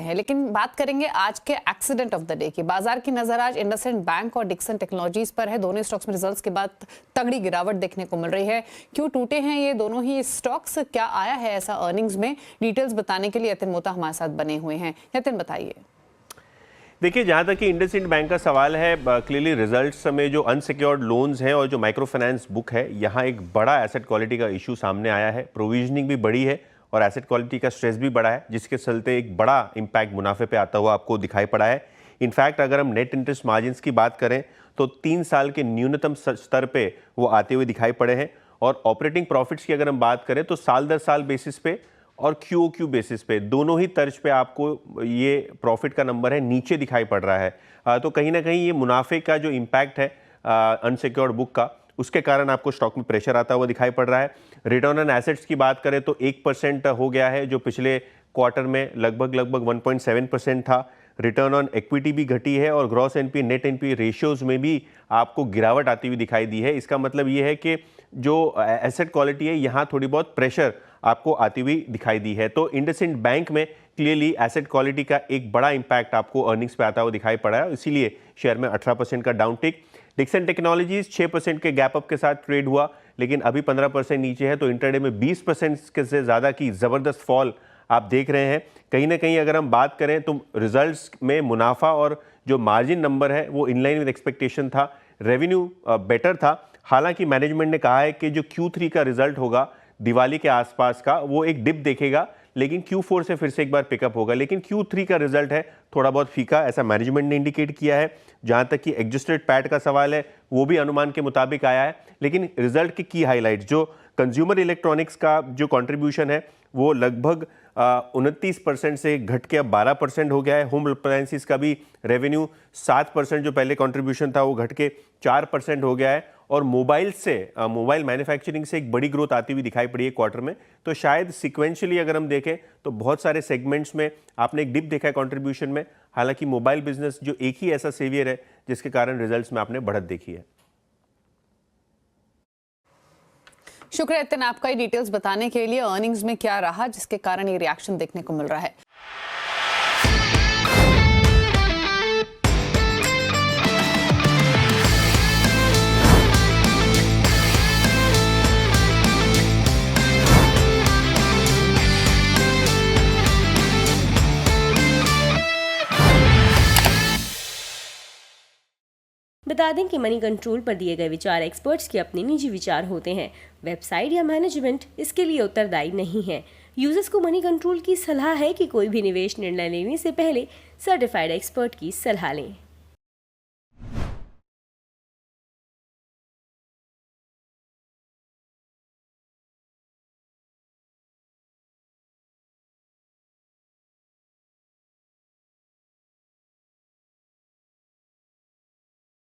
हैं, लेकिन बात करेंगे आज के एक्सीडेंट ऑफ द डे की। बाजार की नजर आज इंडसइंड बैंक और डिक्सन टेक्नोलॉजीज पर है। दोनों स्टॉक्स में रिजल्ट्स के बाद तगड़ी गिरावट देखने को मिल रही है। क्यों टूटे हैं ये दोनों ही स्टॉक्स, क्या आया है ऐसा अर्निंग्स में, डिटेल्स बताने के लिए यतिन मोता हमारे साथ बने हुए हैं। यतिन बताइए। देखिए, जहाँ तक कि इंडसइंड बैंक का सवाल है, क्लियरली रिजल्ट्स में जो अनसिक्योर्ड लोन्स हैं और जो माइक्रो फाइनेंस बुक है, यहाँ एक बड़ा एसेट क्वालिटी का इशू सामने आया है। प्रोविजनिंग भी बड़ी है और एसेट क्वालिटी का स्ट्रेस भी बड़ा है, जिसके चलते एक बड़ा इम्पैक्ट मुनाफे पे आता हुआ आपको दिखाई पड़ा है। इनफैक्ट अगर हम नेट इंटरेस्ट मार्जिन्स की बात करें तो 3 साल के न्यूनतम स्तर पे वो आते हुए दिखाई पड़े हैं। और ऑपरेटिंग प्रॉफिट्स की अगर हम बात करें तो साल दर साल बेसिस पे और QOQ बेसिस पे दोनों ही तर्ज पे आपको ये प्रॉफिट का नंबर है नीचे दिखाई पड़ रहा है। तो कहीं ना कहीं ये मुनाफे का जो इम्पैक्ट है अनसिक्योर्ड बुक का, उसके कारण आपको स्टॉक में प्रेशर आता हुआ दिखाई पड़ रहा है। रिटर्न ऑन एसेट्स की बात करें तो 1% हो गया है, जो पिछले क्वार्टर में लगभग 1.7% था। रिटर्न ऑन इक्विटी भी घटी है और gross NP net NP ratios में भी आपको गिरावट आती हुई दिखाई दी है। इसका मतलब ये है कि जो एसेट क्वालिटी है, यहाँ थोड़ी बहुत प्रेशर आपको आती हुई दिखाई दी है। तो इंडसइंड बैंक में क्लियरली एसेट क्वालिटी का एक बड़ा इंपैक्ट आपको अर्निंग्स पे आता हुआ दिखाई पड़ा है, इसीलिए शेयर में 18% का डाउन टिक। डिक्सन टेक्नोलॉजीज 6% के गैप अप के साथ ट्रेड हुआ, लेकिन अभी 15% नीचे है। तो इंटरडे में 20% से ज़्यादा की ज़बरदस्त फॉल आप देख रहे हैं। कहीं ना कहीं अगर हम बात करें तो रिजल्ट्स में मुनाफा और जो मार्जिन नंबर है वो इनलाइन विद एक्सपेक्टेशन था। रेवेन्यू बेटर था। हालांकि मैनेजमेंट ने कहा है कि जो Q3 का रिजल्ट होगा दिवाली के आसपास का, वो एक डिप देखेगा, लेकिन Q4 से फिर से एक बार पिकअप होगा। लेकिन Q3 का रिजल्ट है थोड़ा बहुत फीका, ऐसा मैनेजमेंट ने इंडिकेट किया है। जहां तक कि एडजस्टेड पैट का सवाल है, वो भी अनुमान के मुताबिक आया है। लेकिन रिजल्ट की हाईलाइट्स, जो कंज्यूमर इलेक्ट्रॉनिक्स का जो कंट्रीब्यूशन है वो लगभग 29% से घट के अब 12% हो गया है। होम अप्लायंसेस का भी रेवेन्यू 7% जो पहले कंट्रीब्यूशन था वो घट के 4% हो गया है। और मोबाइल मैन्युफैक्चरिंग से एक बड़ी ग्रोथ आती हुई दिखाई पड़ी है क्वार्टर में। तो शायद सिक्वेंशियली अगर हम देखें तो बहुत सारे सेगमेंट्स में आपने एक डिप देखा है कंट्रीब्यूशन में। हालांकि मोबाइल बिजनेस जो एक ही ऐसा सेवियर है जिसके कारण रिजल्ट्स में आपने बढ़त देखी है। शुक्रिया यतिन आपका ये डिटेल्स बताने के लिए। अर्निंग्स में क्या रहा जिसके कारण ये रिएक्शन देखने को मिल रहा है। बता दें कि मनी कंट्रोल पर दिए गए विचार एक्सपर्ट्स के अपने निजी विचार होते हैं। वेबसाइट या मैनेजमेंट इसके लिए उत्तरदायी नहीं है। यूजर्स को मनी कंट्रोल की सलाह है कि कोई भी निवेश निर्णय लेने से पहले सर्टिफाइड एक्सपर्ट की सलाह लें।